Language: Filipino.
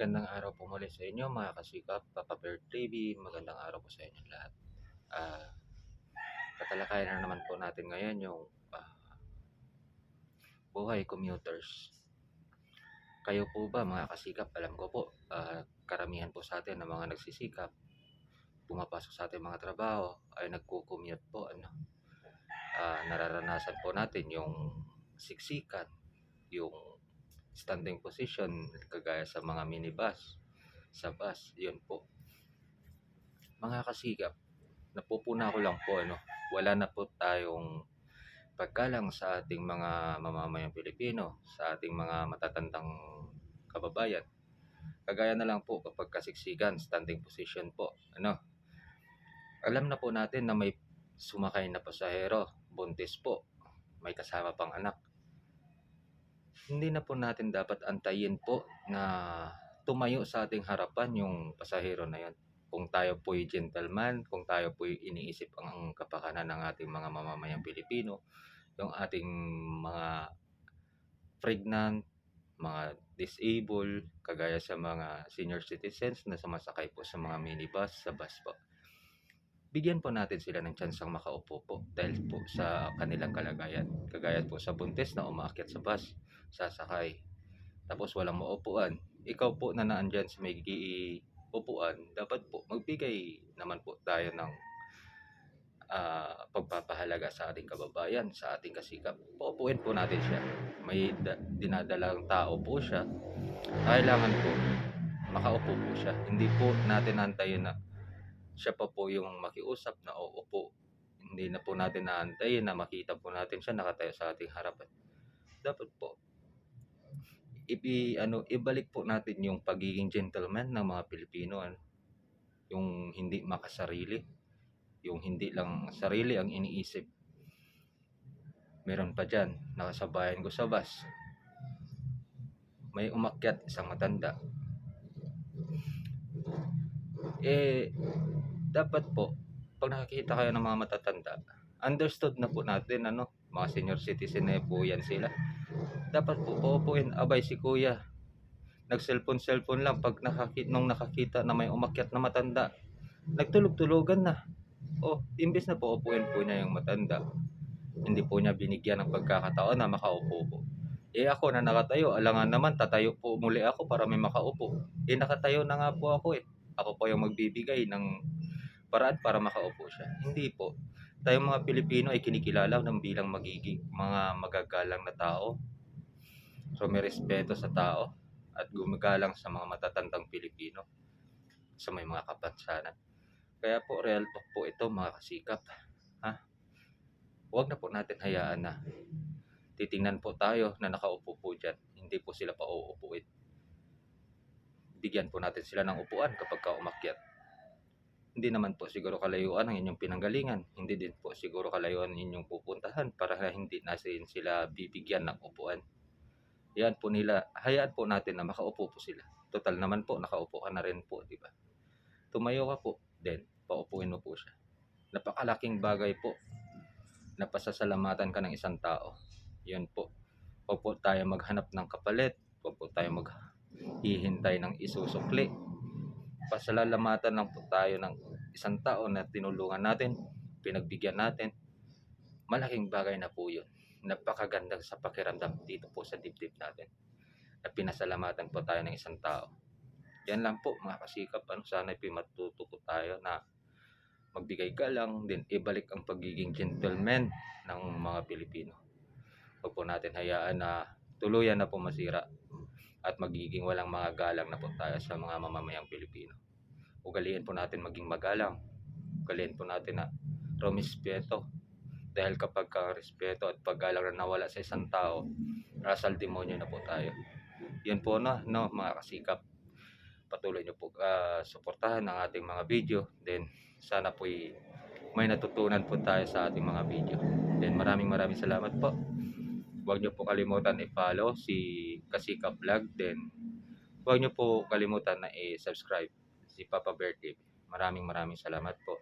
Magandang araw po muli sa inyo mga kasikap, Papa Bear TV, magandang araw po sa inyo lahat. Ah, Tatalakayan na naman po natin ngayon yung buhay commuters. Kayo po ba mga kasikap, alam ko po, karamihan po sa atin ng mga nagsisikap, pumapasok sa ating mga trabaho ay nagko-commute po. Nararanasan po natin yung siksikan, yung standing position kagaya sa mga minibus, sa bus, yun po. Mga kasikap, napupuna ko lang po, wala na po tayong paggalang sa ating mga mamamayang Pilipino, sa ating mga matatandang kababayan. Kagaya na lang po kapag kasiksikan, standing position po. Alam na po natin na may sumakay na pasahero, buntis po, may kasama pang anak. Hindi na po natin dapat antayin po na tumayo sa ating harapan yung pasahero na yan. Kung tayo po'y gentleman, kung tayo po'y iniisip ang kapakanan ng ating mga mamamayang Pilipino, yung ating mga pregnant, mga disabled, kagaya sa mga senior citizens na sumasakay po sa mga minibus, sa bus po. Bigyan po natin sila ng tsansang makaupo po dahil po sa kanilang kalagayan. Kagaya po sa buntis na umaakyat sa bus, sasakay, tapos walang maupuan. Ikaw po na naandyan sa may upuan, dapat po magbigay naman po tayo ng pagpapahalaga sa ating kababayan, sa ating kasikap. Paupuin po natin siya. May dinadalang tao po siya. Kailangan po makaupo po siya. Hindi po natin antayin na siya pa po yung makiusap na uupo. Hindi na po natin naantayin na makita po natin siya nakatayo sa ating harapan. Dapat po ibalik po natin yung pagiging gentleman ng mga Pilipino, yung hindi makasarili, yung hindi lang sarili ang iniisip. Meron pa dyan, nakasabayan ko sa bus, may umakyat isang matanda. Dapat po pag nakakita kayo ng mga matatanda, understood na po natin, mga senior citizen na po yan sila. Dapat po paupuin. Abay, si kuya nag cellphone lang, pag nung nakakita na may umakyat na matanda, nagtulog-tulogan na. Imbes na paupuin po niya yung matanda, hindi po niya binigyan ng pagkakataon na makaupo po. Ako na nakatayo, alangan naman tatayo po muli ako para may makaupo. Nakatayo na nga po ako. Ako po yung magbibigay ng paraan para makaupo siya. Hindi po. Tayong mga Pilipino ay kinikilala ng bilang magiging mga magagalang na tao. So may respeto sa tao at gumagalang sa mga matatandang Pilipino, sa may mga kapansanan. Kaya po real talk po ito mga kasikap. Huwag na po natin hayaan na titingnan po tayo na nakaupo po dyan. Hindi po sila pa uupuin. Bigyan po natin sila ng upuan kapag umakyat. Hindi naman po siguro kalayuan ang inyong pinanggalingan. Hindi din po siguro kalayuan ang inyong pupuntahan para hindi nasin sila bibigyan ng upuan. Hayaan po natin na makaupo po sila. Total naman po, nakaupo ka na rin po, di ba? Tumayo ka po, then paupuin mo po siya. Napakalaking bagay po. Napasasalamatan ka ng isang tao. Yun po. Huwag po tayo maghanap ng kapalit. Huwag po tayo maghihintay ng isusukli. Pasalamatan lang po tayo ng isang tao na tinulungan natin, pinagbigyan natin. Malaking bagay na po yun. Napakaganda sa pakiramdam dito po sa dibdib natin na pinasalamatan po tayo ng isang tao. Yan lang po mga kasikap. Sana matuto po tayo na magbigay galang, din ibalik ang pagiging gentleman ng mga Pilipino. Huwag po natin hayaan na tuluyan na po masira at magiging walang mga galang na po tayo sa mga mamamayang Pilipino. Ugaliin po natin maging magalang. Ugaliin po natin na rumispeto. Dahil kapag respeto at paggalang na nawala sa isang tao, rasal demonyo na po tayo. Yan po mga kasikap. Patuloy nyo po suportahan ang ating mga video. Then sana po may natutunan po tayo sa ating mga video. Then maraming salamat po. Huwag nyo po kalimutan i-follow si Kasikap Vlog. Then huwag nyo po kalimutan na i-subscribe si Papa Bear TV. Maraming salamat po.